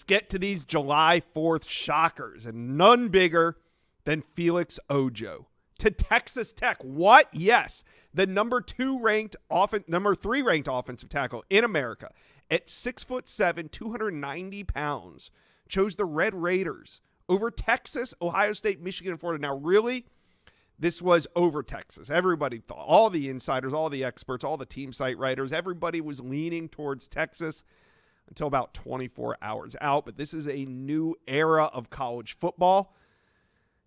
Let's get to these July 4th shockers, and none bigger than Felix Ojo to Texas Tech. What? Yes. The number 3 ranked offensive tackle in America at 6'7", 290 pounds, chose the Red Raiders over Texas, Ohio State, Michigan, and Florida. Now, really, this was over Texas. Everybody thought, all the insiders, all the experts, all the team site writers, everybody was leaning towards Texas until about 24 hours out. But this is a new era of college football,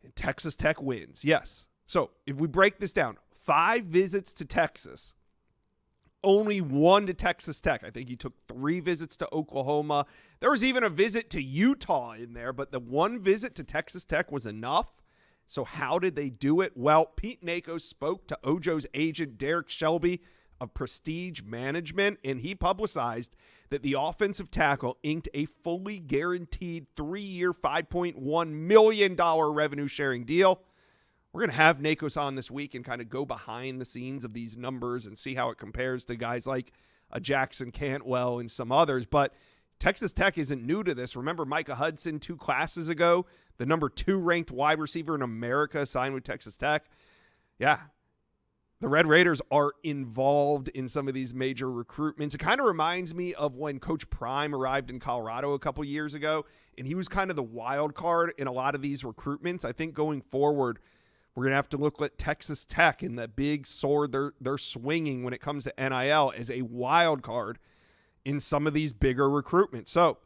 and Texas Tech wins. Yes. So if we break this down, 5 visits to Texas, only 1 to Texas Tech. I think he took 3 visits to Oklahoma. There was even a visit to Utah in there, but the 1 visit to Texas Tech was enough. So how did they do it? Well, Pete Nakos spoke to Ojo's agent, Derek Shelby of Prestige Management, and he publicized that the offensive tackle inked a fully guaranteed 3-year, $5.1 million revenue sharing deal. We're going to have Nakos on this week and kind of go behind the scenes of these numbers and see how it compares to guys like a Jackson Cantwell and some others. But Texas Tech isn't new to this. Remember Micah Hudson 2 classes ago, the number 2 ranked wide receiver in America, signed with Texas Tech. Yeah, the Red Raiders are involved in some of these major recruitments. It kind of reminds me of when Coach Prime arrived in Colorado a couple years ago, and he was kind of the wild card in a lot of these recruitments. I think going forward, we're going to have to look at Texas Tech and the big sword they're swinging when it comes to NIL as a wild card in some of these bigger recruitments. So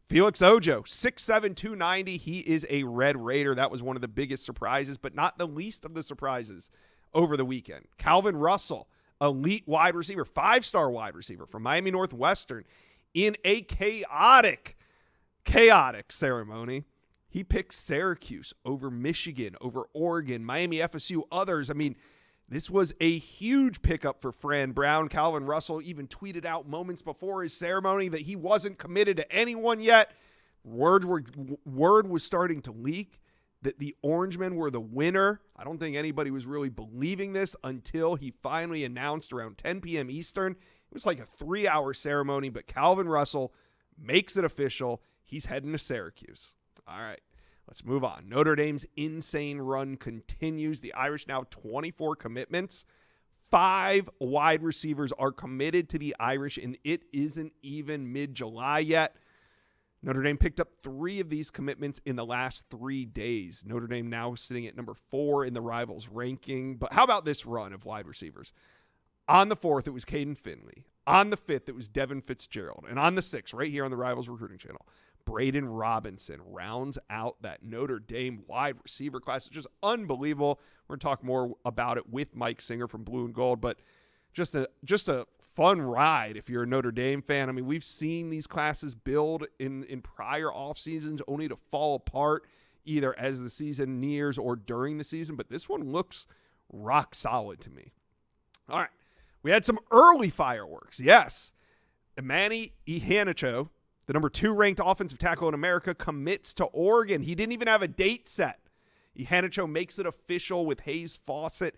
Felix Ojo, 6'7", 290. He is a Red Raider. That was one of the biggest surprises, but not the least of the surprises over the weekend. Calvin Russell, elite wide receiver, 5-star wide receiver from Miami Northwestern, in a chaotic ceremony. He picked Syracuse over Michigan, over Oregon, Miami, FSU, others. I mean, this was a huge pickup for Fran Brown. Calvin Russell even tweeted out moments before his ceremony that he wasn't committed to anyone yet. Word was starting to leak that the Orangemen were the winner. I don't think anybody was really believing this until he finally announced around 10 p.m. Eastern. It was like a 3-hour ceremony, but Calvin Russell makes it official. He's heading to Syracuse. All right, let's move on. Notre Dame's insane run continues. The Irish now 24 commitments. 5 wide receivers are committed to the Irish, and it isn't even mid-July yet. Notre Dame picked up 3 of these commitments in the last 3 days. Notre Dame now sitting at number 4 in the Rivals ranking. But how about this run of wide receivers? On the 4th, it was Caden Finley. On the 5th, it was Devin Fitzgerald. And on the 6th, right here on the Rivals recruiting channel, Braden Robinson rounds out that Notre Dame wide receiver class. It's just unbelievable. We're going to talk more about it with Mike Singer from Blue and Gold, but just a fun ride if you're a Notre Dame fan. I mean, we've seen these classes build in prior off seasons only to fall apart either as the season nears or during the season, but this one looks rock solid to me. All right. We had some early fireworks. Yes. Imani Ihanacho, the number 2 ranked offensive tackle in America, commits to Oregon. He didn't even have a date set. Ihanacho makes it official with Hayes Fawcett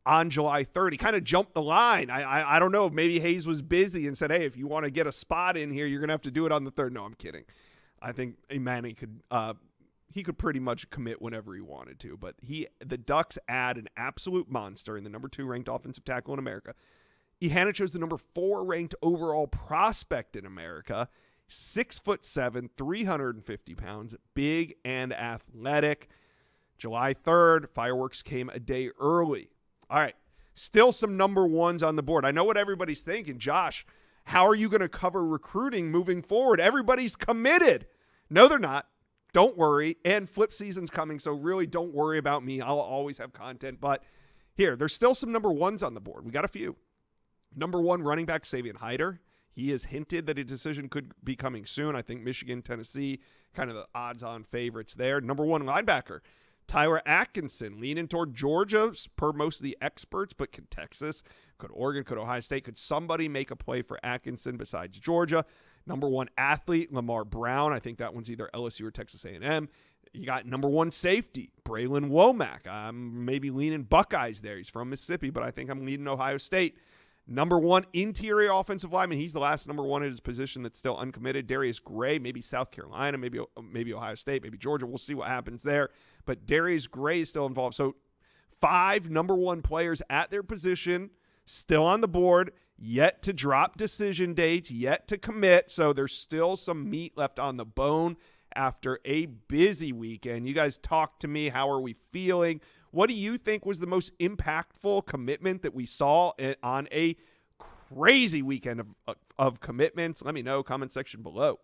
on July 3rd. He kind of jumped the line. I don't know if maybe Hayes was busy and said, hey, if you want to get a spot in here, you're going to have to do it on the 3rd. No, I'm kidding. I think Imani could pretty much commit whenever he wanted to. But the Ducks add an absolute monster in the number 2 ranked offensive tackle in America. Ihanacho's the number 4 ranked overall prospect in America. 6'7", 350 pounds, big and athletic. July 3rd, fireworks came a day early. All right, still some number 1s on the board. I know what everybody's thinking. Josh, how are you going to cover recruiting moving forward? Everybody's committed. No, they're not. Don't worry. And flip season's coming, so really don't worry about me. I'll always have content. But here, there's still some number 1s on the board. We got a few. Number 1 running back, Savion Hyder. He has hinted that a decision could be coming soon. I think Michigan, Tennessee, kind of the odds-on favorites there. Number 1 linebacker, Tyler Atkinson, leaning toward Georgia per most of the experts, but could Texas, could Oregon, could Ohio State, could somebody make a play for Atkinson besides Georgia? Number 1 athlete, Lamar Brown. I think that one's either LSU or Texas A&M. You got number 1 safety, Braylon Womack. I'm maybe leaning Buckeyes there. He's from Mississippi, but I think I'm leaning Ohio State. Number one interior offensive lineman. He's the last number one at his position that's still uncommitted. Darius Gray, maybe South Carolina, maybe Ohio State, maybe Georgia. We'll see what happens there. But Darius Gray is still involved. So 5 number one players at their position, still on the board, yet to drop decision dates, yet to commit. So there's still some meat left on the bone after a busy weekend. You guys talk to me. How are we feeling? What do you think was the most impactful commitment that we saw on a crazy weekend of commitments? Let me know. Comment section below.